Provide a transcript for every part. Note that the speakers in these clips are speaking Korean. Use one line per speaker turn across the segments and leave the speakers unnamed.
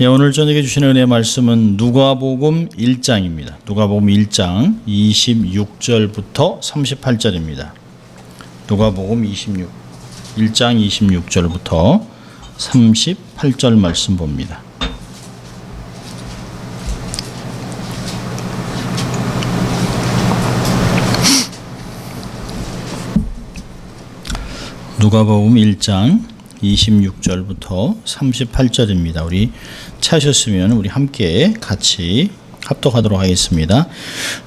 예, 오늘 저녁에 주시는 은혜의 말씀은 누가복음 1장입니다. 누가복음 1장 26절부터 38절입니다. 누가복음 1장 26절부터 38절 말씀 봅니다. 누가복음 1장 26절부터 38절입니다. 우리 찾으셨으면 우리 함께 같이 합독하도록 하겠습니다.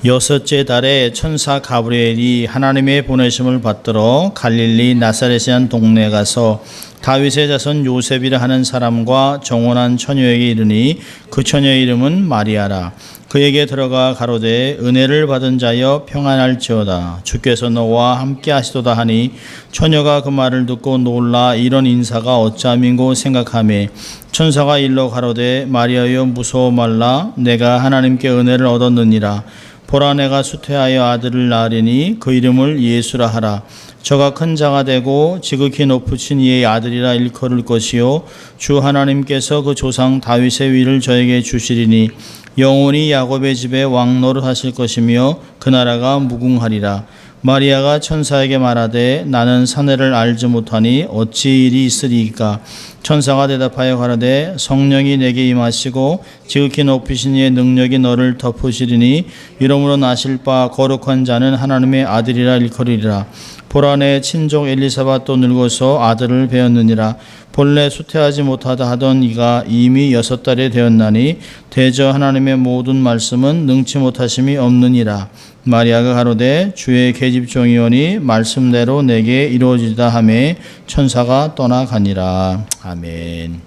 여섯째 달에 천사 가브리엘이 하나님의 보내심을 받들어 갈릴리 나사렛의 한 동네에 가서 다윗의 자손 요셉이라 하는 사람과 정혼한 처녀에게 이르니 그 처녀의 이름은 마리아라. 그에게 들어가 가로되 은혜를 받은 자여 평안할지어다. 주께서 너와 함께 하시도다 하니 처녀가 그 말을 듣고 놀라 이런 인사가 어찌함인고 생각하매 천사가 일러 가로되 마리아여 무서워 말라. 내가 하나님께 은혜를 얻었느니라. 보라 내가 수태하여 아들을 낳으리니 그 이름을 예수라 하라. 저가 큰 자가 되고 지극히 높으신 이의 아들이라 일컬을 것이요 주 하나님께서 그 조상 다윗의 위를 저에게 주시리니 영원히 야곱의 집에 왕노릇 하실 것이며 그 나라가 무궁하리라. 마리아가 천사에게 말하되 나는 사내를 알지 못하니 어찌 일이 있으리이까. 천사가 대답하여 가라되 성령이 내게 임하시고 지극히 높으신 이의 능력이 너를 덮으시리니 이러므로 나실 바 거룩한 자는 하나님의 아들이라 일컬이리라. 보라 내 친족 엘리사벳도 늙어서 아들을 배었느니라. 본래 수태하지 못하다 하던 이가 이미 6달이 되었나니 대저 하나님의 모든 말씀은 능치 못하심이 없느니라. 마리아가 가로되 주의 계집종이오니 말씀대로 내게 이루어지다 하매 천사가 떠나가니라. 아멘.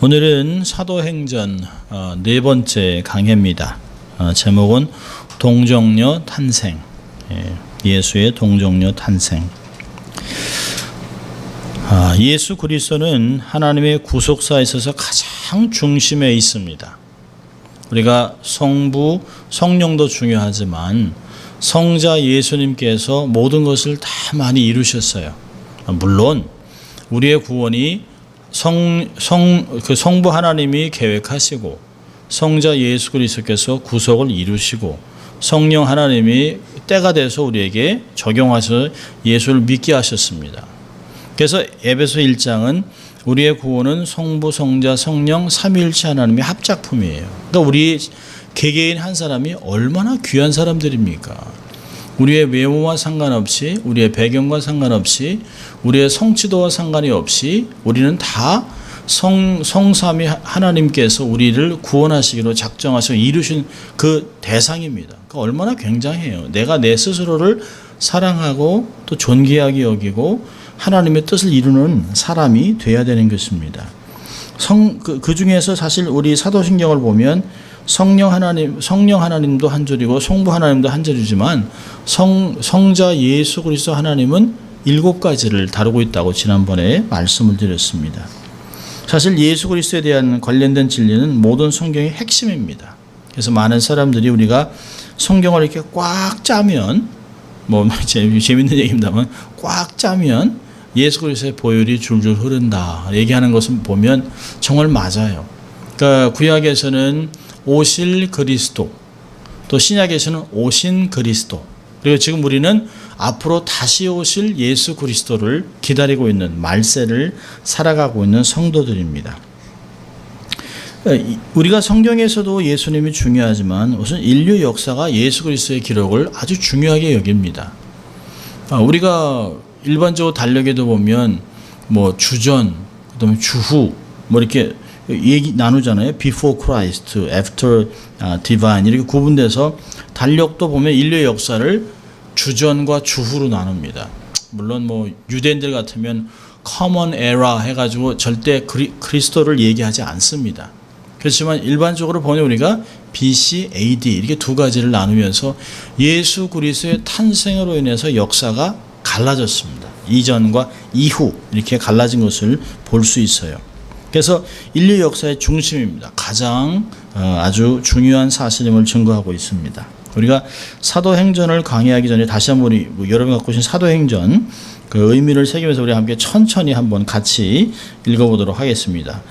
오늘은 사도행전 네 번째 강해입니다. 제목은 동정녀 탄생. 예수의 동정녀 탄생. 예수 그리스도는 하나님의 구속사에 있어서 가장 중심에 있습니다. 우리가 성부, 성령도 중요하지만 성자 예수님께서 모든 것을 다 많이 이루셨어요. 물론 우리의 구원이 성부 하나님이 계획하시고 성자 예수 그리스도께서 구속을 이루시고 성령 하나님이 때가 돼서 우리에게 적용하셔서 예수를 믿게 하셨습니다. 그래서 에베소 1장은 우리의 구원은 성부, 성자, 성령 삼위일체 하나님의 합작품이에요. 그러니까 우리 개개인 한 사람이 얼마나 귀한 사람들입니까? 우리의 외모와 상관없이, 우리의 배경과 상관없이, 우리의 성취도와 상관이 없이 우리는 다 성삼위 하나님께서 우리를 구원하시기로 작정하시고 이루신 그 대상입니다. 그러니까 얼마나 굉장해요. 내가 내 스스로를 사랑하고 또 존귀하게 여기고 하나님의 뜻을 이루는 사람이 돼야 되는 것입니다. 그 중에서 사실 우리 사도신경을 보면 성령 하나님도 한 줄이고 성부 하나님도 한 줄이지만 성자 예수 그리스도 하나님은 7가지를 다루고 있다고 지난번에 말씀을 드렸습니다. 사실 예수 그리스도에 대한 관련된 진리는 모든 성경의 핵심입니다. 그래서 많은 사람들이 우리가 성경을 이렇게 꽉 짜면 재밌는 얘기입니다만 꽉 짜면 예수 그리스도의 보혈이 줄줄 흐른다 얘기하는 것을 보면 정말 맞아요. 그러니까 구약에서는 오실 그리스도, 또 신약에서는 오신 그리스도, 그리고 지금 우리는 앞으로 다시 오실 예수 그리스도를 기다리고 있는 말세를 살아가고 있는 성도들입니다. 우리가 성경에서도 예수님이 중요하지만 우선 인류 역사가 예수 그리스도의 기록을 아주 중요하게 여깁니다. 우리가 일반적으로 달력에도 보면 주전, 그다음에 주후 이렇게 얘기 나누잖아요. Before Christ, After Divine 이렇게 구분돼서 달력도 보면 인류의 역사를 주전과 주후로 나눕니다. 물론 유대인들 같으면 Common Era 해가지고 절대 그리스도를 얘기하지 않습니다. 그렇지만 일반적으로 보면 우리가 BC, AD 이렇게 2가지를 나누면서 예수 그리스도의 탄생으로 인해서 역사가 갈라졌습니다. 이전과 이후 이렇게 갈라진 것을 볼 수 있어요. 그래서 인류 역사의 중심입니다. 가장 아주 중요한 사실임을 증거하고 있습니다. 우리가 사도행전을 강의하기 전에 다시 한번 우리 여러분 갖고 오신 사도행전 그 의미를 새기면서 우리 함께 천천히 한번 같이 읽어보도록 하겠습니다.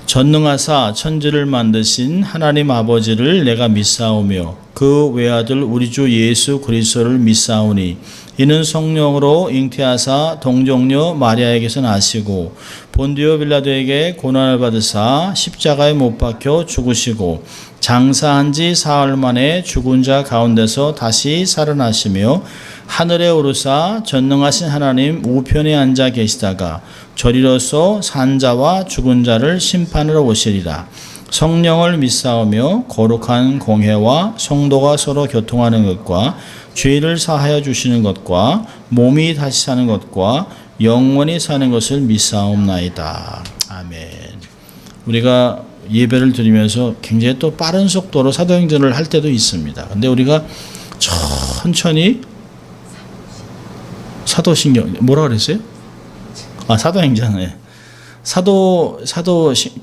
전능하사 천지를 만드신 하나님 아버지를 내가 믿사오며 그 외아들 우리 주 예수 그리스도를 믿사오니 이는 성령으로 잉태하사 동정녀 마리아에게서 나시고 본디오 빌라도에게 고난을 받으사 십자가에 못 박혀 죽으시고 장사한 지 사흘 만에 죽은 자 가운데서 다시 살아나시며 하늘에 오르사 전능하신 하나님 우편에 앉아 계시다가 저리로서 산자와 죽은 자를 심판하러 오시리라. 성령을 믿사오며 거룩한 공회와 성도가 서로 교통하는 것과 죄를 사하여 주시는 것과 몸이 다시 사는 것과 영원히 사는 것을 믿사옵나이다. 아멘. 우리가 예배를 드리면서 굉장히 또 빠른 속도로 사도행전을 할 때도 있습니다. 근데 우리가 천천히 사도신경 뭐라 그랬어요? 사도행전.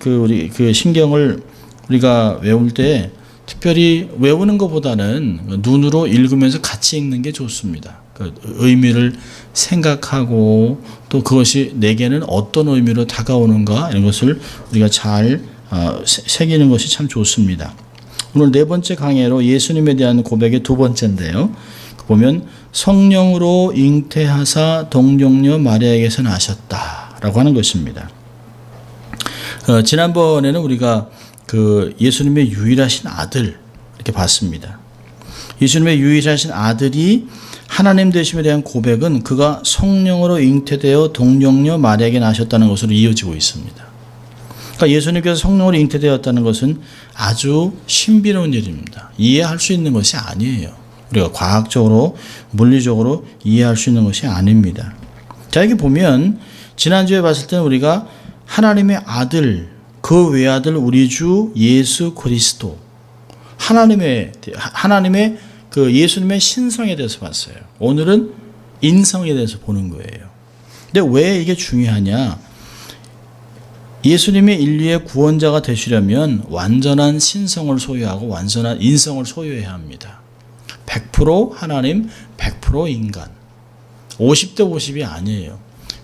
우리 그 신경을 우리가 외울 때 특별히 외우는 것보다는 눈으로 읽으면서 같이 읽는 게 좋습니다. 그 의미를 생각하고 또 그것이 내게는 어떤 의미로 다가오는가 이런 것을 우리가 잘 새기는 것이 참 좋습니다. 오늘 네 번째 강해로 예수님에 대한 고백의 두 번째인데요. 보면 성령으로 잉태하사 동정녀 마리아에게서 나셨다라고 하는 것입니다. 지난번에는 우리가 그 예수님의 유일하신 아들 이렇게 봤습니다. 예수님의 유일하신 아들이 하나님 되심에 대한 고백은 그가 성령으로 잉태되어 동정녀 마리아에게 나셨다는 것으로 이어지고 있습니다. 그러니까 예수님께서 성령으로 잉태되었다는 것은 아주 신비로운 일입니다. 이해할 수 있는 것이 아니에요. 우리가 과학적으로 물리적으로 이해할 수 있는 것이 아닙니다. 자, 여기 보면 지난주에 봤을 때는 우리가 하나님의 아들, 그 외아들 우리 주 예수 그리스도 하나님의 그 예수님의 신성에 대해서 봤어요. 오늘은 인성에 대해서 보는 거예요. 근데 왜 이게 중요하냐? 예수님의 인류의 구원자가 되시려면 완전한 신성을 소유하고 완전한 인성을 소유해야 합니다. 100% 하나님, 100% 인간. 50대 50이 아니에요.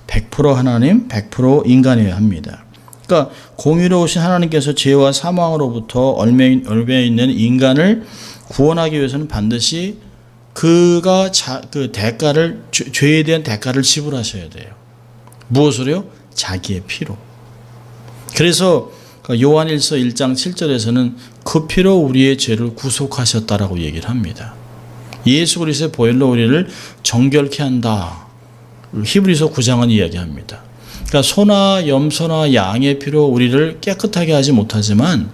100% 하나님, 100% 인간이어야 합니다. 그러니까 공의로우신 하나님께서 죄와 사망으로부터 얽매여 있는 인간을 구원하기 위해서는 반드시 그가 그 대가를 죄에 대한 대가를 지불하셔야 돼요. 무엇으로요? 자기의 피로. 그래서 요한일서 1장 7절에서는 그 피로 우리의 죄를 구속하셨다라고 얘기를 합니다. 예수 그리스도의 보혈로 우리를 정결케 한다. 히브리서 9장은 이야기합니다. 그러니까 소나 염소나 양의 피로 우리를 깨끗하게 하지 못하지만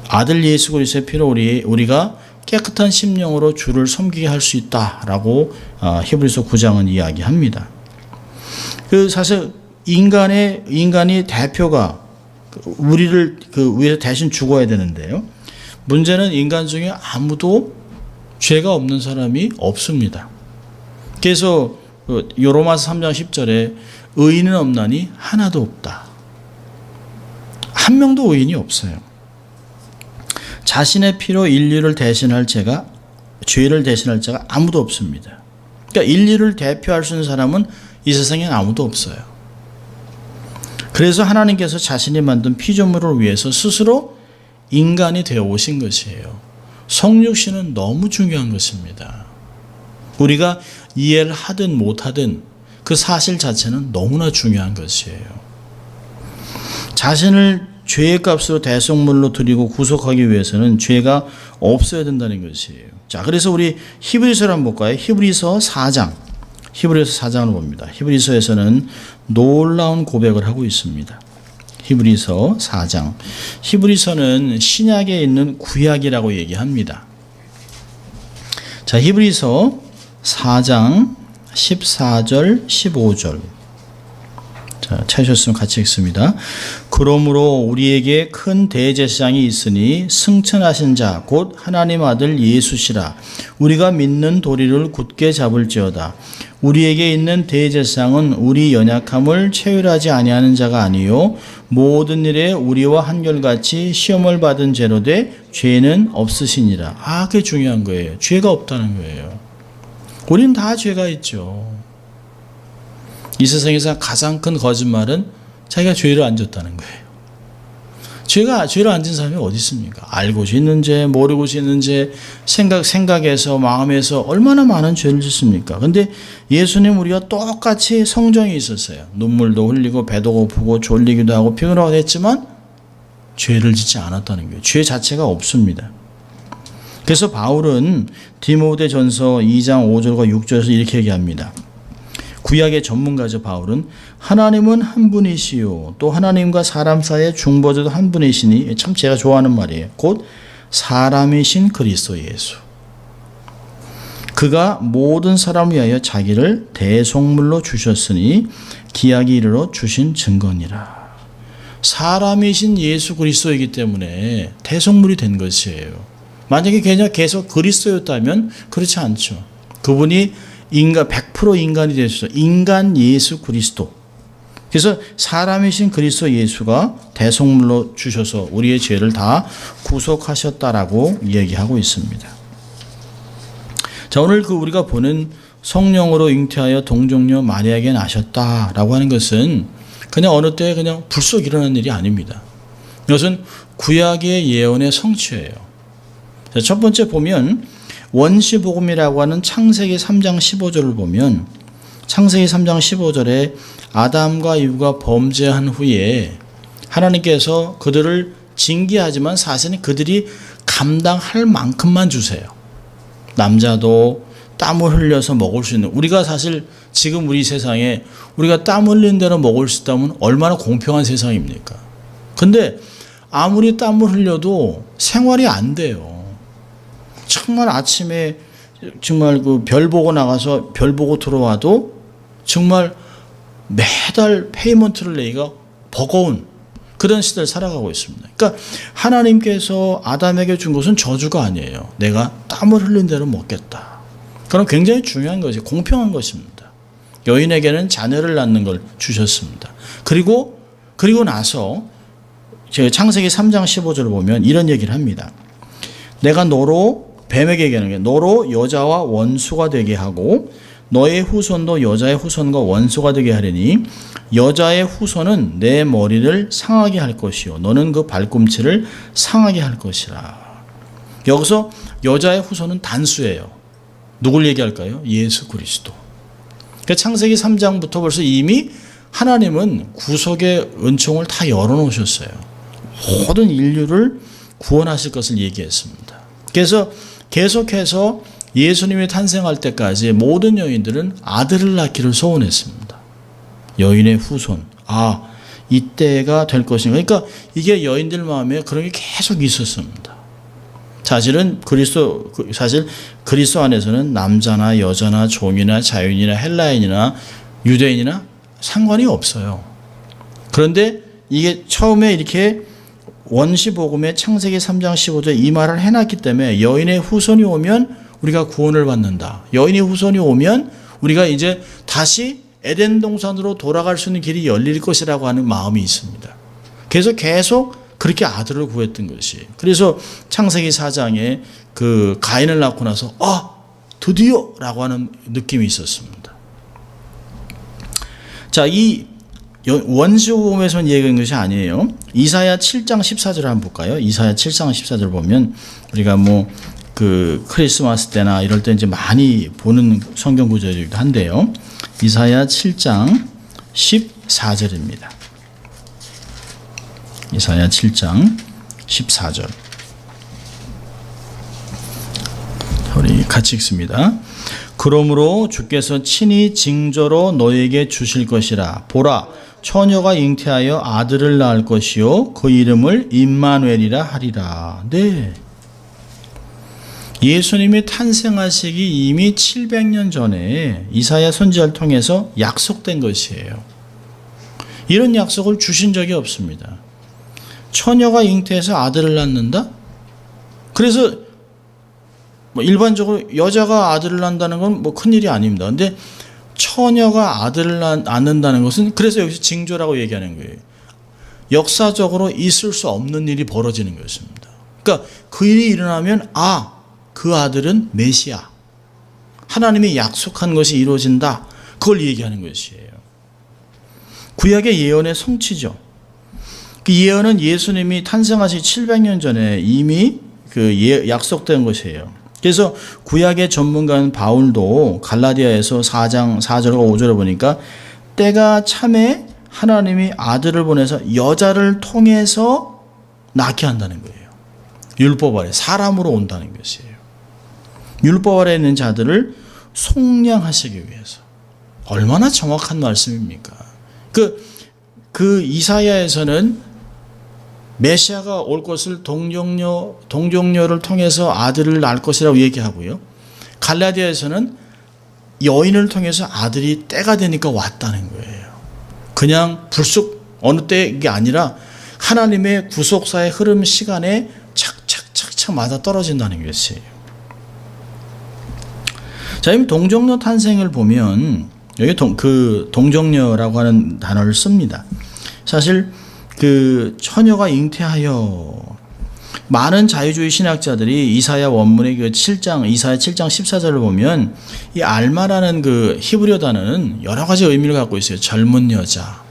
아들 예수 그리스도의 피로 우리가 깨끗한 심령으로 주를 섬기게 할 수 있다라고 히브리서 9장은 이야기합니다. 그 사실 인간이 대표가 우리를 위해서 대신 죽어야 되는데요. 문제는 인간 중에 아무도 죄가 없는 사람이 없습니다. 그래서 로마서 3장 10절에 의인은 없나니 하나도 없다. 한 명도 의인이 없어요. 자신의 피로 인류를 대신할 죄를 대신할 자가 아무도 없습니다. 그러니까 인류를 대표할 수 있는 사람은 이 세상에 아무도 없어요. 그래서 하나님께서 자신이 만든 피조물을 위해서 스스로 인간이 되어 오신 것이에요. 성육신은 너무 중요한 것입니다. 우리가 이해를 하든 못하든 그 사실 자체는 너무나 중요한 것이에요. 자신을 죄의 값으로 대속물로 드리고 구속하기 위해서는 죄가 없어야 된다는 것이에요. 자, 그래서 우리 히브리서를 한번 볼까요? 히브리서 4장. 히브리서 4장을 봅니다. 히브리서에서는 놀라운 고백을 하고 있습니다. 히브리서 4장. 히브리서는 신약에 있는 구약이라고 얘기합니다. 자, 히브리서 4장 14절 15절. 자, 찾으셨으면 같이 읽습니다. 그러므로 우리에게 큰 대제사장이 있으니 승천하신 자 곧 하나님 아들 예수시라. 우리가 믿는 도리를 굳게 잡을지어다. 우리에게 있는 대제사장은 우리 연약함을 체휼하지 아니하는 자가 아니요 모든 일에 우리와 한결같이 시험을 받은 죄로되 죄는 없으시니라. 그게 중요한 거예요. 죄가 없다는 거예요. 우리는 다 죄가 있죠. 이 세상에서 가장 큰 거짓말은 자기가 죄를 안 졌다는 거예요. 죄를 안 진 사람이 어디 있습니까? 알고 짓는 죄, 모르고 짓는 죄, 생각에서, 마음에서 얼마나 많은 죄를 짓습니까? 근데 예수님 우리가 똑같이 성정이 있었어요. 눈물도 흘리고 배도 고프고 졸리기도 하고 피곤하고 했지만 죄를 짓지 않았다는 거예요. 죄 자체가 없습니다. 그래서 바울은 디모데전서 2장 5절과 6절에서 이렇게 얘기합니다. 구약의 전문가죠. 바울은 하나님은 한 분이시요 또 하나님과 사람 사이의 중보자도 한 분이시니, 참 제가 좋아하는 말이에요. 곧 사람이신 그리스도 예수. 그가 모든 사람을 위하여 자기를 대속물로 주셨으니 기약이 이르러 주신 증거니라. 사람이신 예수 그리스도이기 때문에 대속물이 된 것이에요. 만약에 그냥 계속 그리스도였다면 그렇지 않죠. 그분이 100% 인간이 되셔서 인간 예수 그리스도. 그래서 사람이신 그리스도 예수가 대속물로 주셔서 우리의 죄를 다 구속하셨다라고 얘기하고 있습니다. 자, 오늘 우리가 보는 성령으로 잉태하여 동정녀 마리아에게 나셨다라고 하는 것은 그냥 어느 때 그냥 불쑥 일어난 일이 아닙니다. 이것은 구약의 예언의 성취예요. 자, 첫 번째 보면 원시복음이라고 하는 창세기 3장 15절을 보면 창세기 3장 15절에 아담과 이브가 범죄한 후에 하나님께서 그들을 징계하지만 사실은 그들이 감당할 만큼만 주세요. 남자도 땀을 흘려서 먹을 수 있는, 우리가 사실 지금 우리 세상에 우리가 땀 흘린 대로 먹을 수 있다면 얼마나 공평한 세상입니까? 근데 아무리 땀을 흘려도 생활이 안 돼요. 정말 아침에 정말 그 별 보고 나가서 별 보고 들어와도 정말 매달 페이먼트를 내기가 버거운 그런 시대를 살아가고 있습니다. 그러니까 하나님께서 아담에게 준 것은 저주가 아니에요. 내가 땀을 흘린 대로 먹겠다. 그럼 굉장히 중요한 것이 공평한 것입니다. 여인에게는 자녀를 낳는 걸 주셨습니다. 그리고 나서 창세기 3장 15절을 보면 이런 얘기를 합니다. 내가 너로, 뱀에게 얘기하는 게, 너로 여자와 원수가 되게 하고 너의 후손도 여자의 후손과 원수가 되게 하리니 여자의 후손은 내 머리를 상하게 할 것이요 너는 그 발꿈치를 상하게 할 것이라. 여기서 여자의 후손은 단수예요. 누굴 얘기할까요? 예수 그리스도. 그러니까 창세기 3장부터 벌써 이미 하나님은 구속의 은총을 다 열어놓으셨어요. 모든 인류를 구원하실 것을 얘기했습니다. 그래서 계속해서 예수님이 탄생할 때까지 모든 여인들은 아들을 낳기를 소원했습니다. 여인의 후손. 이때가 될 것인가. 그러니까 이게 여인들 마음에 그런 게 계속 있었습니다. 사실 그리스도 안에서는 남자나 여자나 종이나 자유인이나 헬라인이나 유대인이나 상관이 없어요. 그런데 이게 처음에 이렇게 원시복음의 창세기 3장 15절 이 말을 해놨기 때문에 여인의 후손이 오면 우리가 구원을 받는다. 여인의 후손이 오면 우리가 이제 다시 에덴 동산으로 돌아갈 수 있는 길이 열릴 것이라고 하는 마음이 있습니다. 그래서 계속 그렇게 아들을 구했던 것이. 그래서 창세기 4장에 그 가인을 낳고 나서 드디어 라고 하는 느낌이 있었습니다. 자, 이 원시복음에서는 얘기한 것이 아니에요. 이사야 7장 14절을 한번 볼까요? 이사야 7장 14절 보면 우리가 그 크리스마스 때나 이럴 때 이제 많이 보는 성경 구절이기도 한데요. 이사야 7장 14절입니다. 이사야 7장 14절. 우리 같이 읽습니다. 그러므로 주께서 친히 징조로 너에게 주실 것이라. 보라, 처녀가 잉태하여 아들을 낳을 것이요 그 이름을 임마누엘이라 하리라. 네. 예수님이 탄생하시기 이미 700년 전에 이사야 선지자를 통해서 약속된 것이에요. 이런 약속을 주신 적이 없습니다. 처녀가 잉태해서 아들을 낳는다? 그래서 일반적으로 여자가 아들을 낳는다는 건 큰일이 아닙니다. 근데 처녀가 아들을 낳는다는 것은 그래서 여기서 징조라고 얘기하는 거예요. 역사적으로 있을 수 없는 일이 벌어지는 것입니다. 그러니까 그 일이 일어나면 그 아들은 메시아, 하나님이 약속한 것이 이루어진다, 그걸 얘기하는 것이에요. 구약의 예언의 성취죠. 그 예언은 예수님이 탄생하시 700년 전에 이미 약속된 것이에요. 그래서 구약의 전문가인 바울도 갈라디아에서 4장 4절과 5절을 보니까 때가 참에 하나님이 아들을 보내서 여자를 통해서 낳게 한다는 거예요. 율법 아래 사람으로 온다는 것이에요. 율법 아래 있는 자들을 속량하시기 위해서. 얼마나 정확한 말씀입니까? 그 이사야에서는 메시아가 올 것을 동정녀를 통해서 아들을 낳을 것이라고 얘기하고요. 갈라디아에서는 여인을 통해서 아들이 때가 되니까 왔다는 거예요. 그냥 불쑥 어느 때가 아니라 하나님의 구속사의 흐름 시간에 착착착착 맞아 떨어진다는 것이에요. 자, 이 동정녀 탄생을 보면 여기 동정녀라고 하는 단어를 씁니다. 사실 처녀가 잉태하여, 많은 자유주의 신학자들이 이사야 원문의 이사야 7장 14절을 보면 이 알마라는 히브리어 단어는 여러 가지 의미를 갖고 있어요. 젊은 여자,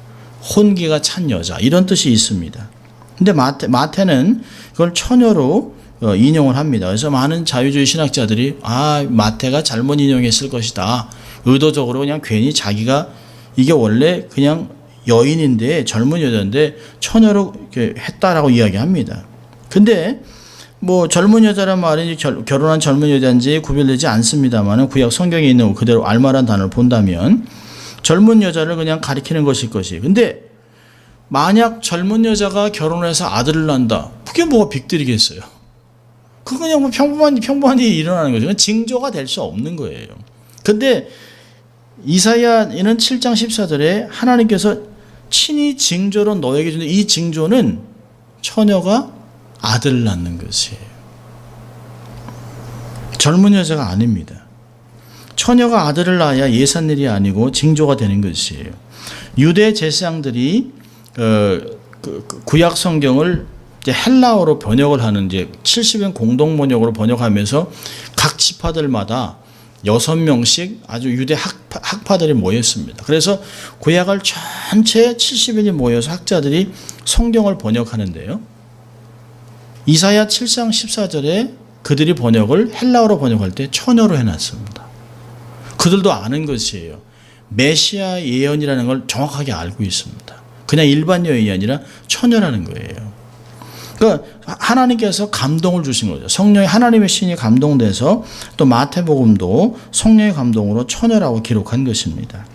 혼기가 찬 여자, 이런 뜻이 있습니다. 근데 마태는 그걸 처녀로 인용을 합니다. 그래서 많은 자유주의 신학자들이 마태가 잘못 인용했을 것이다, 의도적으로 그냥 괜히 자기가 이게 원래 그냥 여인인데, 젊은 여자인데 처녀로 했다라고 이야기합니다. 근데 젊은 여자란 말이 결혼한 젊은 여자인지 구별되지 않습니다만, 구약 성경에 있는 그대로 알마란 단어를 본다면 젊은 여자를 그냥 가리키는 것일 것이. 근데 만약 젊은 여자가 결혼해서 아들을 낳는다, 그게 뭐가 빅딜이겠어요? 그거 그냥 평범한 일이 일어나는 거죠. 징조가 될 수 없는 거예요. 근데 이사야는 7장 14절에 하나님께서 친히 징조로 너에게 주는 이 징조는 처녀가 아들을 낳는 것이에요. 젊은 여자가 아닙니다. 처녀가 아들을 낳아야 예산 일이 아니고 징조가 되는 것이에요. 유대 제사장들이 구약 성경을 이제 헬라어로 번역을 하는, 이제 70인 공동 번역으로 번역하면서 각 지파들마다 6명씩 아주 유대 학파들이 모였습니다. 그래서 구약을 전체 70인이 모여서 학자들이 성경을 번역하는데요. 이사야 7장 14절에 그들이 번역을 헬라어로 번역할 때 처녀로 해놨습니다. 그들도 아는 것이에요. 메시아 예언이라는 걸 정확하게 알고 있습니다. 그냥 일반 여인이 아니라 처녀라는 거예요. 그러니까 하나님께서 감동을 주신 거죠. 성령의 하나님의 신이 감동돼서, 또 마태복음도 성령의 감동으로 처녀라고 기록한 것입니다.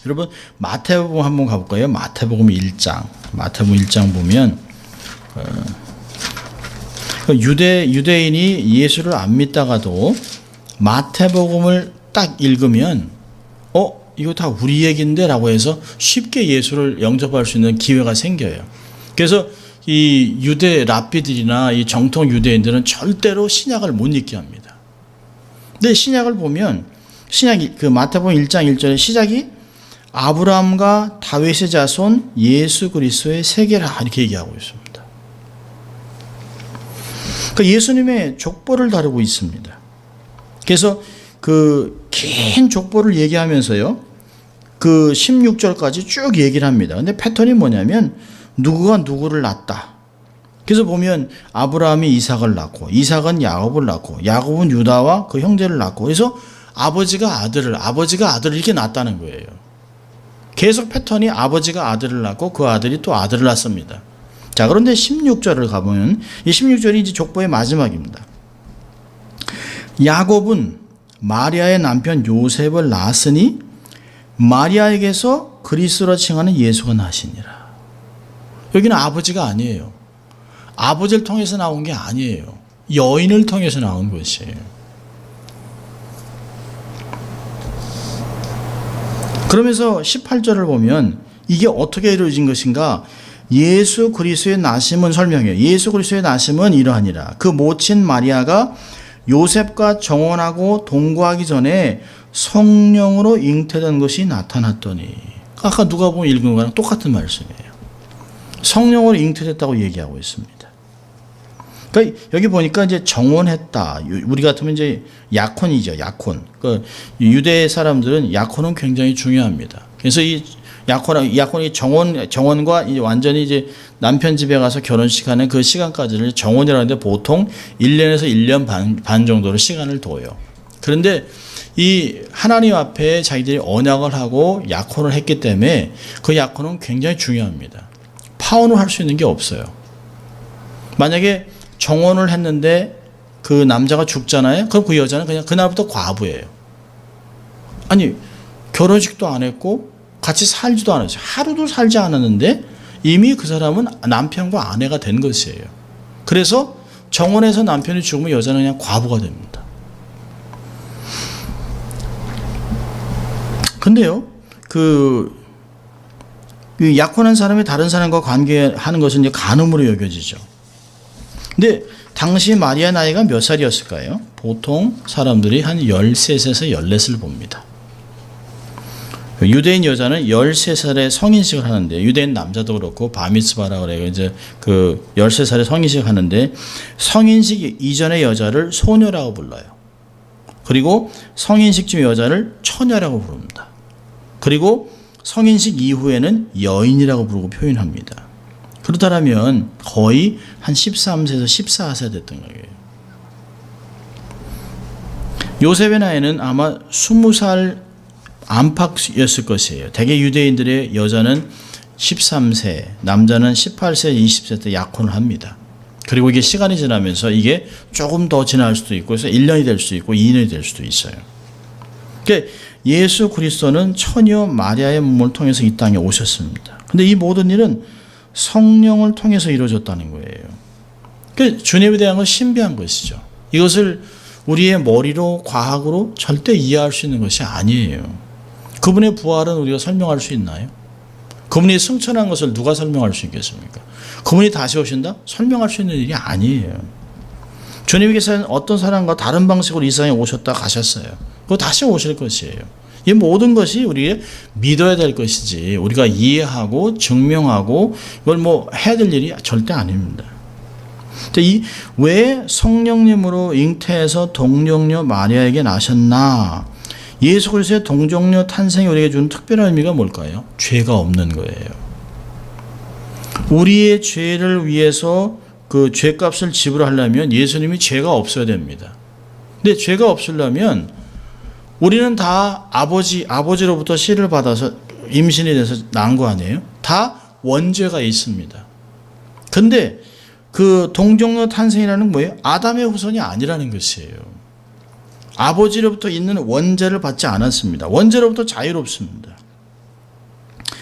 여러분, 마태복음 한번 가볼까요? 마태복음 1장 보면 유대인이 예수를 안 믿다가도 마태복음을 딱 읽으면 이거 다 우리 얘기인데 라고 해서 쉽게 예수를 영접할 수 있는 기회가 생겨요. 그래서 이 유대 랍비들이나 이 정통 유대인들은 절대로 신약을 못 읽게 합니다. 근데 신약을 보면 마태복음 1장 1절의 시작이 아브라함과 다윗의 자손 예수 그리스도의 세계라, 이렇게 얘기하고 있습니다. 그러니까 예수님의 족보를 다루고 있습니다. 그래서 긴 족보를 얘기하면서요, 16절까지 쭉 얘기를 합니다. 근데 패턴이 뭐냐면 누구가 누구를 낳았다. 그래서 보면 아브라함이 이삭을 낳고, 이삭은 야곱을 낳고, 야곱은 유다와 그 형제를 낳고, 그래서 아버지가 아들을 이렇게 낳았다는 거예요. 계속 패턴이 아버지가 아들을 낳고 그 아들이 또 아들을 낳습니다. 자, 그런데 16절을 가보면 이 16절이 이제 족보의 마지막입니다. 야곱은 마리아의 남편 요셉을 낳았으니 마리아에게서 그리스도라 칭하는 예수가 나시니라. 여기는 아버지가 아니에요. 아버지를 통해서 나온 게 아니에요. 여인을 통해서 나온 것이에요. 그러면서 18절을 보면 이게 어떻게 이루어진 것인가? 예수 그리스도의 나심은 설명해요. 예수 그리스도의 나심은 이러하니라. 그 모친 마리아가 요셉과 정혼하고 동거하기 전에 성령으로 잉태된 것이 나타났더니, 아까 누가 보면 읽은 거랑 똑같은 말씀이에요. 성령으로 잉태됐다고 얘기하고 있습니다. 그러니까 여기 보니까 이제 정혼했다. 우리 같으면 이제 약혼이죠. 약혼. 그 유대 사람들은 약혼은 굉장히 중요합니다. 그래서 이 약혼이 정혼과 이제 완전히 이제 남편 집에 가서 결혼식 하는 그 시간까지를 정혼이라는데 보통 1년에서 1년 반 정도로 시간을 둬요. 그런데 이 하나님 앞에 자기들이 언약을 하고 약혼을 했기 때문에 그 약혼은 굉장히 중요합니다. 파혼을 할 수 있는 게 없어요. 만약에 정혼을 했는데 그 남자가 죽잖아요. 그럼 그 여자는 그냥 그날부터 과부예요. 아니, 결혼식도 안 했고 같이 살지도 않았어요. 하루도 살지 않았는데 이미 그 사람은 남편과 아내가 된 것이에요. 그래서 정혼해서 남편이 죽으면 여자는 그냥 과부가 됩니다. 근데요, 그 약혼한 사람이 다른 사람과 관계하는 것은 이제 간음으로 여겨지죠. 근데 당시 마리아 나이가 몇 살이었을까요? 보통 사람들이 한 13세에서 14을 봅니다. 유대인 여자는 13살에 성인식을 하는데, 유대인 남자도 그렇고 바미츠바라 그래요. 이제 그 13살에 성인식을 하는데, 성인식 이전의 여자를 소녀라고 불러요. 그리고 성인식쯤 여자를 처녀라고 부릅니다. 그리고 성인식 이후에는 여인이라고 부르고 표현합니다. 그렇다면 거의 한 13세에서 14세 됐던 거예요. 요셉의 나이는 아마 20살 안팎이었을 것이에요. 대개 유대인들의 여자는 13세, 남자는 18세, 20세 때 약혼을 합니다. 그리고 이게 시간이 지나면서 이게 조금 더 지날 수도 있고, 그래서 1년이 될 수도 있고 2년이 될 수도 있어요. 그러니까 예수 그리스도는 처녀 마리아의 몸을 통해서 이 땅에 오셨습니다. 근데 이 모든 일은 성령을 통해서 이루어졌다는 거예요. 그러니까 주님에 대한 건 신비한 것이죠. 이것을 우리의 머리로, 과학으로 절대 이해할 수 있는 것이 아니에요. 그분의 부활은 우리가 설명할 수 있나요? 그분이 승천한 것을 누가 설명할 수 있겠습니까? 그분이 다시 오신다? 설명할 수 있는 일이 아니에요. 주님께서는 어떤 사람과 다른 방식으로 이 세상에 오셨다 가셨어요. 그거 다시 오실 것이에요. 이 모든 것이 우리가 믿어야 될 것이지, 우리가 이해하고 증명하고 이걸 뭐 해야 될 일이 절대 아닙니다. 왜 성령님으로 잉태해서 동정녀 마리아에게 나셨나? 예수 그리스도의 동정녀 탄생이 우리에게 주는 특별한 의미가 뭘까요? 죄가 없는 거예요. 우리의 죄를 위해서 그 죄값을 지불하려면 예수님이 죄가 없어야 됩니다. 근데 죄가 없으려면 우리는 다 아버지로부터 씨를 받아서 임신이 돼서 낳은 거 아니에요? 다 원죄가 있습니다. 근데 그 동정녀 탄생이라는 뭐예요? 아담의 후손이 아니라는 것이에요. 아버지로부터 있는 원죄를 받지 않았습니다. 원죄로부터 자유롭습니다.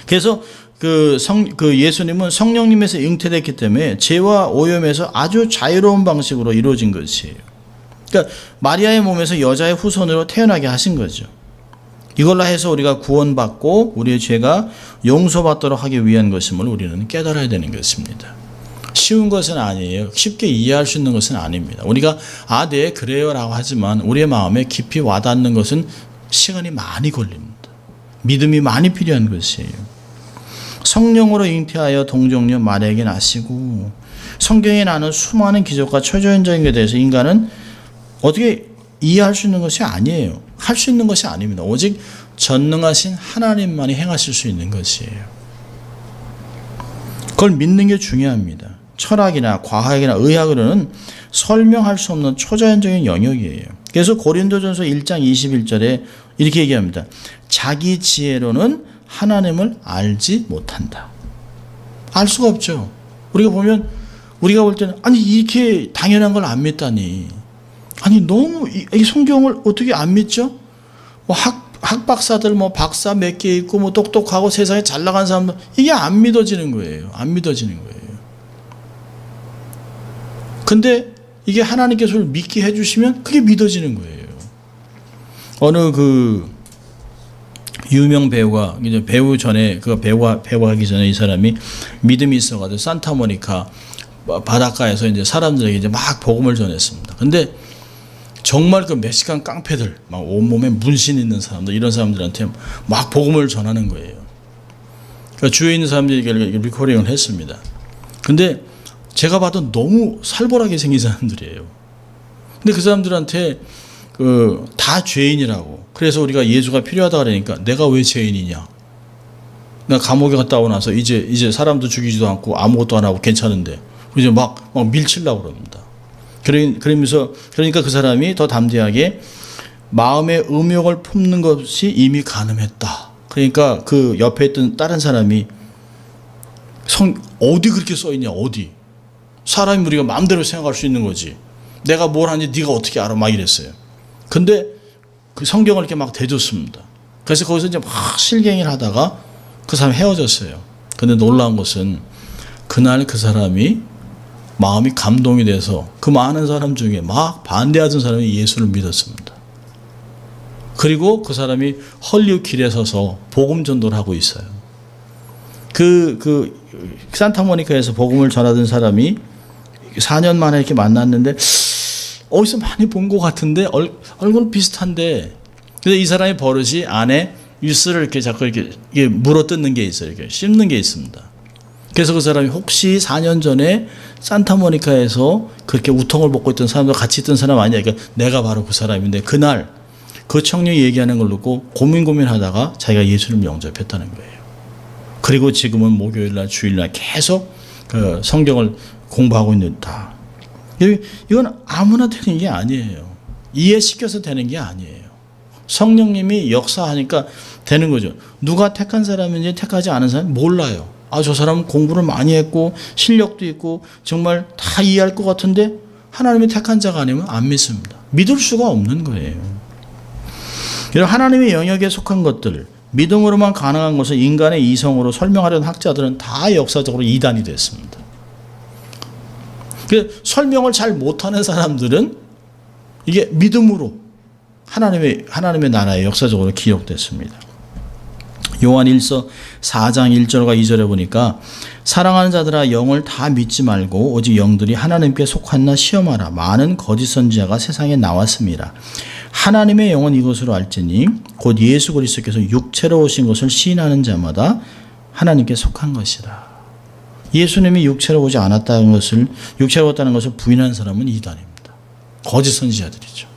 그래서 그 예수님은 성령님에서 잉태됐기 때문에 죄와 오염에서 아주 자유로운 방식으로 이루어진 것이에요. 그러니까 마리아의 몸에서 여자의 후손으로 태어나게 하신 거죠. 이걸로 해서 우리가 구원받고 우리의 죄가 용서받도록 하기 위한 것임을 우리는 깨달아야 되는 것입니다. 쉬운 것은 아니에요. 쉽게 이해할 수 있는 것은 아닙니다. 우리가 네 그래요 라고 하지만 우리의 마음에 깊이 와닿는 것은 시간이 많이 걸립니다. 믿음이 많이 필요한 것이에요. 성령으로 잉태하여 동정녀 마리아에게 나시고, 성경에 나는 수많은 기적과 초자연적인 것에 대해서 인간은 어떻게 이해할 수 있는 것이 아니에요. 할 수 있는 것이 아닙니다. 오직 전능하신 하나님만이 행하실 수 있는 것이에요. 그걸 믿는 게 중요합니다. 철학이나 과학이나 의학으로는 설명할 수 없는 초자연적인 영역이에요. 그래서 고린도전서 1장 21절에 이렇게 얘기합니다. 자기 지혜로는 하나님을 알지 못한다. 알 수가 없죠. 우리가 볼 때는 아니 이렇게 당연한 걸 안 믿다니. 아니 너무 이 성경을 어떻게 안 믿죠? 뭐 학박사들 뭐 박사 몇 개 있고 뭐 똑똑하고 세상에 잘 나간 사람들, 이게 안 믿어지는 거예요. 안 믿어지는 거예요. 근데 이게 하나님께서 믿게 해주시면 그게 믿어지는 거예요. 어느 그 유명 배우가 이제 배우 전에 그 배우하기 전에 이 사람이 믿음이 있어가지고 산타모니카 바닷가에서 이제 사람들에게 이제 막 복음을 전했습니다. 근데 정말 그 멕시칸 깡패들, 막 온몸에 문신 있는 사람들, 이런 사람들한테 막 복음을 전하는 거예요. 그러니까 주위에 있는 사람들이 이렇게 리코딩을 했습니다. 근데 제가 봐도 너무 살벌하게 생긴 사람들이에요. 근데 그 사람들한테 다 죄인이라고. 그래서 우리가 예수가 필요하다 그러니까 내가 왜 죄인이냐? 나 감옥에 갔다 오고 나서 이제 사람도 죽이지도 않고 아무것도 안 하고 괜찮은데 이제 막 밀치려고 그럽니다. 그러니까 그 사람이 더 담대하게 마음의 음욕을 품는 것이 이미 가늠했다. 그러니까 그 옆에 있던 다른 사람이 어디 그렇게 써있냐, 어디. 사람이 우리가 마음대로 생각할 수 있는 거지. 내가 뭘 하는지 네가 어떻게 알아, 막 이랬어요. 근데 그 성경을 이렇게 막 대줬습니다. 그래서 거기서 이제 막 실갱이를 하다가 그 사람이 헤어졌어요. 근데 놀라운 것은 그날 그 사람이 마음이 감동이 돼서 그 많은 사람 중에 막 반대하던 사람이 예수를 믿었습니다. 그리고 그 사람이 헐리우드 길에 서서 복음 전도를 하고 있어요. 그 산타모니카에서 복음을 전하던 사람이 4년 만에 이렇게 만났는데 어디서 많이 본 것 같은데 얼굴 비슷한데, 근데 이 사람의 버릇이 안에 뉴스를 이렇게 자꾸 이렇게 물어뜯는 게 있어요. 이렇게 씹는 게 있습니다. 그래서 그 사람이 혹시 4년 전에 산타모니카에서 그렇게 우통을 벗고 있던 사람과 같이 있던 사람 아니야? 그러니까 내가 바로 그 사람인데 그날 그 청년이 얘기하는 걸 듣고 고민하다가 자기가 예수를 영접했다는 거예요. 그리고 지금은 목요일날 주일날 계속 그 성경을 공부하고 있다. 이건 아무나 되는 게 아니에요. 이해시켜서 되는 게 아니에요. 성령님이 역사하니까 되는 거죠. 누가 택한 사람인지 택하지 않은 사람은 몰라요. 저 사람은 공부를 많이 했고 실력도 있고 정말 다 이해할 것 같은데 하나님이 택한 자가 아니면 안 믿습니다. 믿을 수가 없는 거예요. 하나님의 영역에 속한 것들, 믿음으로만 가능한 것을 인간의 이성으로 설명하려는 학자들은 다 역사적으로 이단이 됐습니다. 설명을 잘 못하는 사람들은 이게 믿음으로 하나님의 나라에 역사적으로 기록됐습니다. 요한 1서 4장 1절과 2절에 보니까 사랑하는 자들아 영을 다 믿지 말고 오직 영들이 하나님께 속했나 시험하라. 많은 거짓 선지자가 세상에 나왔습니다. 하나님의 영은 이것으로 알지니 곧 예수 그리스도께서 육체로 오신 것을 시인하는 자마다 하나님께 속한 것이라. 예수님이 육체로 오지 않았다는 것을, 육체로 왔다는 것을 부인하는 사람은 이단입니다. 거짓 선지자들이죠.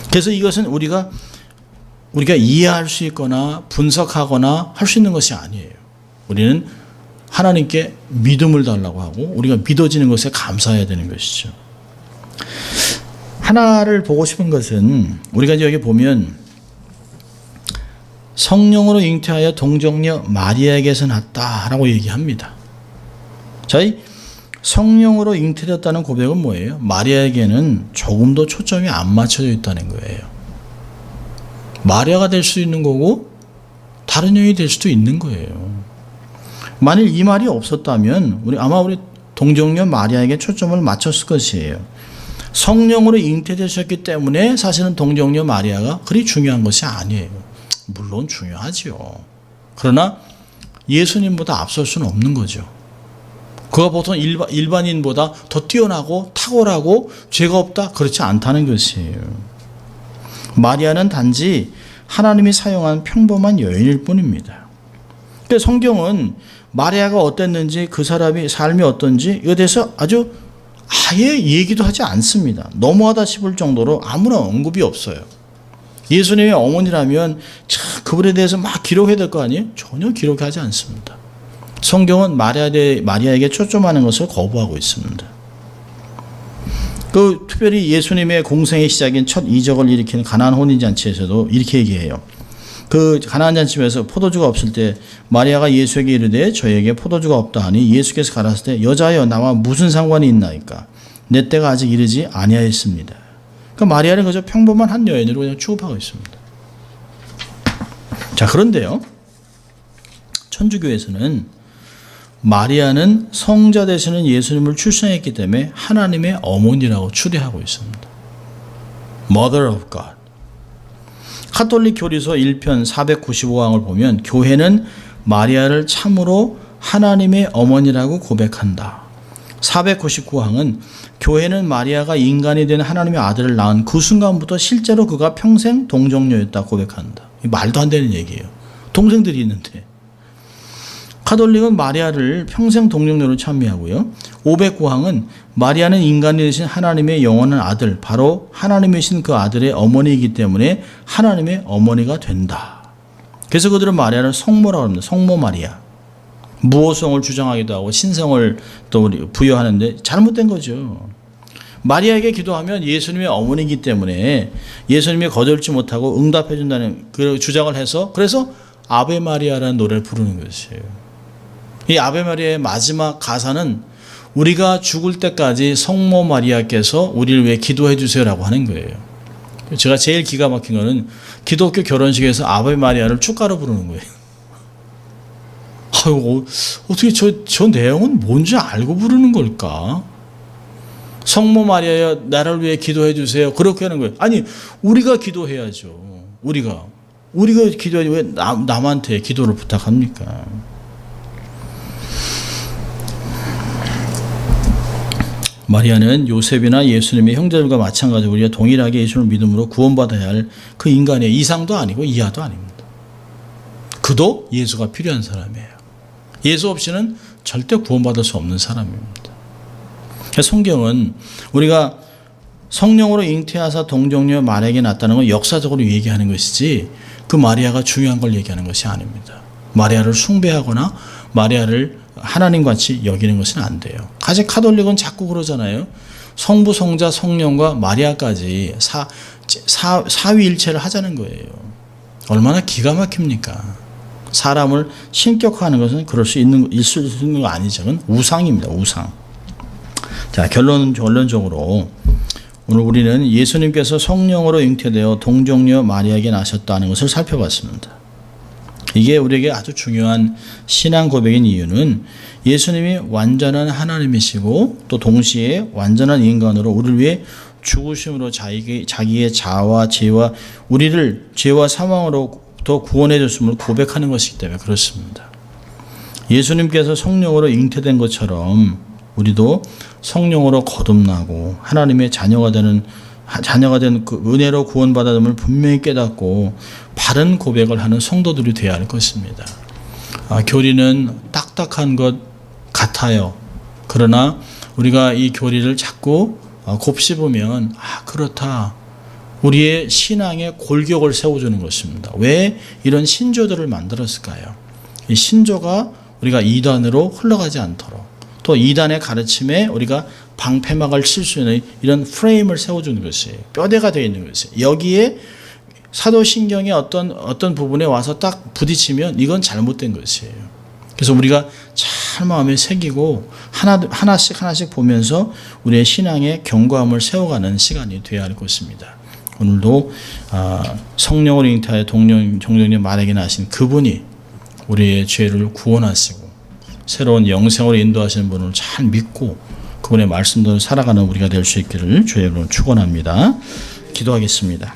그래서 이것은 우리가 이해할 수 있거나 분석하거나 할 수 있는 것이 아니에요. 우리는 하나님께 믿음을 달라고 하고 우리가 믿어지는 것에 감사해야 되는 것이죠. 하나를 보고 싶은 것은 우리가 여기 보면 성령으로 잉태하여 동정녀 마리아에게서 났다라고 얘기합니다. 자, 성령으로 잉태되었다는 고백은 뭐예요? 마리아에게는 조금도 초점이 안 맞춰져 있다는 거예요. 마리아가 될 수 있는 거고 다른 영이 될 수도 있는 거예요. 만일 이 말이 없었다면 아마 우리 동정녀 마리아에게 초점을 맞췄을 것이에요. 성령으로 잉태되셨기 때문에 사실은 동정녀 마리아가 그리 중요한 것이 아니에요. 물론 중요하지요. 그러나 예수님보다 앞설 수는 없는 거죠. 그가 보통 일반인보다 더 뛰어나고 탁월하고 죄가 없다? 그렇지 않다는 것이에요. 마리아는 단지 하나님이 사용한 평범한 여인일 뿐입니다. 그러니까 성경은 마리아가 어땠는지 그 사람이 삶이 어떤지 이에 대해서 아예 얘기도 하지 않습니다. 너무하다 싶을 정도로 아무런 언급이 없어요. 예수님의 어머니라면 그분에 대해서 막 기록해야 될 거 아니에요? 전혀 기록하지 않습니다. 성경은 마리아에게 초점하는 것을 거부하고 있습니다. 특별히 예수님의 공생의 시작인 첫 이적을 일으키는 가나안 혼인잔치에서도 이렇게 얘기해요. 가나안 잔치에서 포도주가 없을 때 마리아가 예수에게 이르되 저에게 포도주가 없다 하니 예수께서 가라사대 때 여자여 나와 무슨 상관이 있나이까 내 때가 아직 이르지 아니하였습니다. 그러니까 마리아는 그저 평범한 한 여인으로 그냥 취급하고 있습니다. 자, 그런데요, 천주교에서는 마리아는 성자 되시는 예수님을 출생했기 때문에 하나님의 어머니라고 추대하고 있습니다. Mother of God. 카톨릭 교리서 1편 495항을 보면 교회는 마리아를 참으로 하나님의 어머니라고 고백한다. 499항은 교회는 마리아가 인간이 된 하나님의 아들을 낳은 그 순간부터 실제로 그가 평생 동정녀였다 고백한다. 말도 안 되는 얘기예요. 동생들이 있는데. 카톨릭은 마리아를 평생 동정녀로 찬미하고요. 509항은 마리아는 인간이 되신 하나님의 영원한 아들, 바로 하나님이신 그 아들의 어머니이기 때문에 하나님의 어머니가 된다. 그래서 그들은 마리아를 성모라고 합니다. 성모 마리아. 무호성을 주장하기도 하고 신성을 또 부여하는데 잘못된 거죠. 마리아에게 기도하면 예수님의 어머니이기 때문에 예수님이 거절지 못하고 응답해 준다는 그 주장을 해서 그래서 아베 마리아라는 노래를 부르는 것이에요. 이 아베 마리아의 마지막 가사는 우리가 죽을 때까지 성모 마리아께서 우리를 위해 기도해 주세요라고 하는 거예요. 제가 제일 기가 막힌 거는 기독교 결혼식에서 아베 마리아를 축가로 부르는 거예요. 아유, 어떻게 저 내용은 뭔지 알고 부르는 걸까? 성모 마리아여 나를 위해 기도해 주세요. 그렇게 하는 거예요. 아니 우리가 기도해야죠. 우리가 기도해야지 왜 남한테 기도를 부탁합니까? 마리아는 요셉이나 예수님의 형제들과 마찬가지로 우리가 동일하게 예수를 믿음으로 구원받아야 할 그 인간의 이상도 아니고 이하도 아닙니다. 그도 예수가 필요한 사람이에요. 예수 없이는 절대 구원받을 수 없는 사람입니다. 성경은 우리가 성령으로 잉태하사 동정녀 마리아에게 낳았다는 건 역사적으로 얘기하는 것이지 그 마리아가 중요한 걸 얘기하는 것이 아닙니다. 마리아를 숭배하거나 마리아를 하나님같이 여기는 것은 안 돼요. 아직 카톨릭은 자꾸 그러잖아요. 성부, 성자, 성령과 마리아까지 사위일체를 하자는 거예요. 얼마나 기가 막힙니까? 사람을 신격화하는 것은 그럴 수 있는 거 아니죠. 그건 우상입니다. 우상. 자, 결론적으로 오늘 우리는 예수님께서 성령으로 잉태되어 동정녀 마리아에게 나셨다는 것을 살펴봤습니다. 이게 우리에게 아주 중요한 신앙 고백인 이유는 예수님이 완전한 하나님이시고 또 동시에 완전한 인간으로 우리를 위해 죽으심으로 자기의 자아와 죄와 우리를 죄와 사망으로부터 구원해 줬음을 고백하는 것이기 때문에 그렇습니다. 예수님께서 성령으로 잉태된 것처럼 우리도 성령으로 거듭나고 하나님의 자녀가 된 그 은혜로 구원받았음을 분명히 깨닫고 바른 고백을 하는 성도들이 되어야 할 것입니다. 교리는 딱딱한 것 같아요. 그러나 우리가 이 교리를 자꾸 곱씹으면 그렇다. 우리의 신앙의 골격을 세워주는 것입니다. 왜 이런 신조들을 만들었을까요? 이 신조가 우리가 이단으로 흘러가지 않도록 또 이단의 가르침에 우리가 방패막을 칠 수 있는 이런 프레임을 세워주는 것이에요. 뼈대가 되어 있는 것이에요. 여기에 사도신경의 어떤 부분에 와서 딱 부딪히면 이건 잘못된 것이에요. 그래서 우리가 잘 마음에 새기고 하나씩 보면서 우리의 신앙의 견고함을 세워가는 시간이 되어야 할 것입니다. 오늘도 성령으로 잉태하여 동정녀 마리아에게 나신 그분이 우리의 죄를 구원하시고 새로운 영생으로 인도하시는 분을 잘 믿고 그분의 말씀대로 살아가는 우리가 될 수 있기를 주의 이름으로 축원합니다. 기도하겠습니다.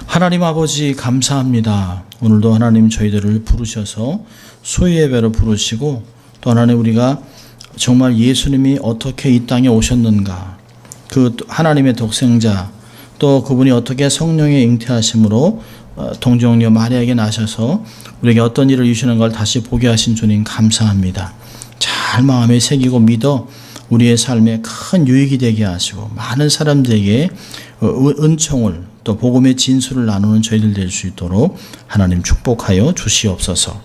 하나님 아버지 감사합니다. 오늘도 하나님 저희들을 부르셔서 소유예배로 부르시고 또 하나님 우리가 정말 예수님이 어떻게 이 땅에 오셨는가 그 하나님의 독생자 또 그분이 어떻게 성령의 잉태하심으로 동정녀 마리아에게 나셔서 우리에게 어떤 일을 이루시는 걸 다시 보게 하신 주님 감사합니다. 잘 마음에 새기고 믿어 우리의 삶에 큰 유익이 되게 하시고 많은 사람들에게 은총을 또 복음의 진수를 나누는 저희들 될 수 있도록 하나님 축복하여 주시옵소서.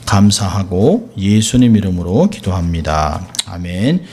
감사하고 예수님 이름으로 기도합니다. 아멘.